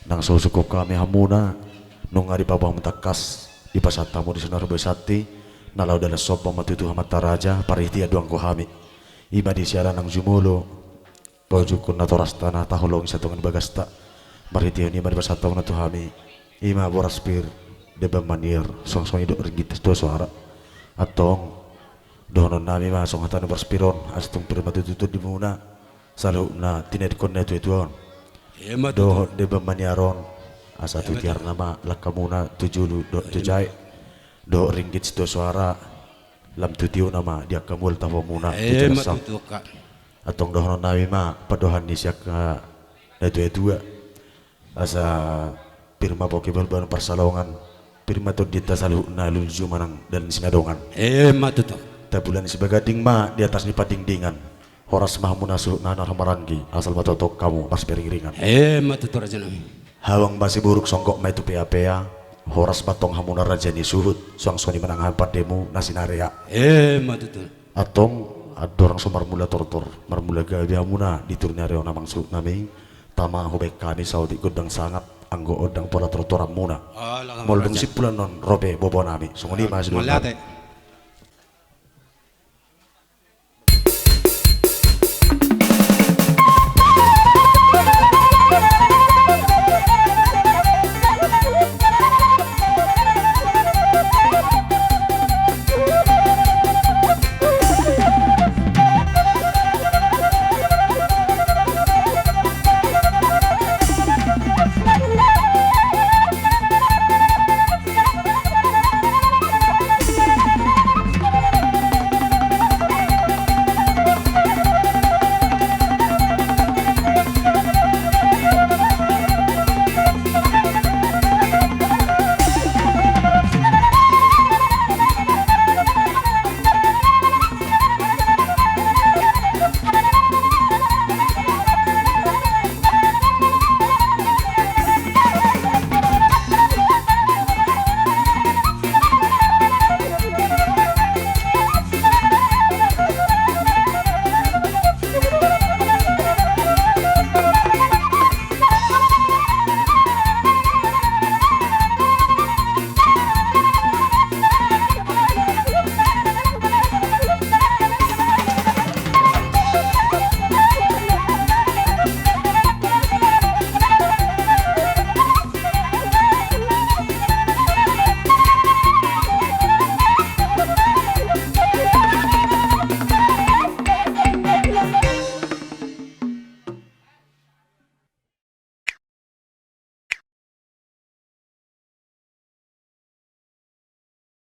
nang susuko kami hamuna nung ari babang mentakas di pasatamu di senar besati nalau dalam sopa matutu hamata raja pariti aduang ko hami iba di siara nang jumulo pojukun na toras tanah tahulong sa tungan bagasta pariti ni mari pasatamu na tuhami ima boras pir deba manir song song idok ringgit dua suara atong donon nami masong hatan berspiron astung pir matutu di muna salu na tinet kon na itu doh deba maniaron asa tu tiar nama lakamuna tujulu do tujai do ringgit sto suara lam tutiu nama dia kamul tahu muna tujarasang atong dohono nawi ma padohan ni siak na itu asa pirma pokebal ban persalongan pirma to dita salu na lulju manang dan sinadongan matuto tabulan sebagading ma di atas ni padingdingan horas mahmuna suh nanar hamarangi asal matotok kamu pas beringiringan matuto raja nami hawang basi buruk songkok mai tu pea horas batong hamuna raja ni suhut suang soni menangan pademu nasinarea matuto atong adorang sumar mula tortor marmula gabi hamuna diturnya reo namang suhut nami tama hobek kami saudi gudang sangat anggo odang pola tortoram muna moldung sipulan non robe bobo nami sunguni mas malate